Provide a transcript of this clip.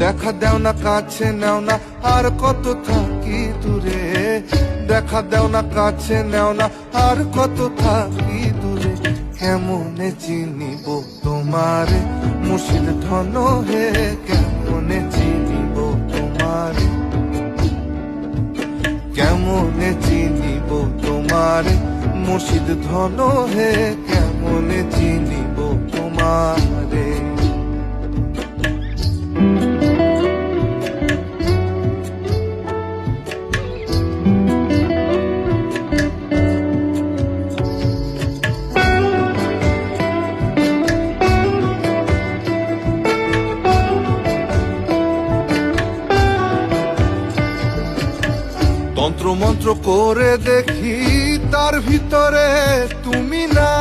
দেখা দেও না কাছে নেও না আর কত থাকি দূরে, দেখা দেও না কাছে নেও না আর কত থাকি দূরে। কেমনে চিনিব তোমারে মুর্শিদ ধন হে, কেমনে চিনিব তোমারে, কেমনে চিনিব তোমারে মুর্শিদ ধন হে, কেমনে চিনিব তোমারে। তন্ত্র মন্ত্র করে দেখি তার ভিতরে তুমি না,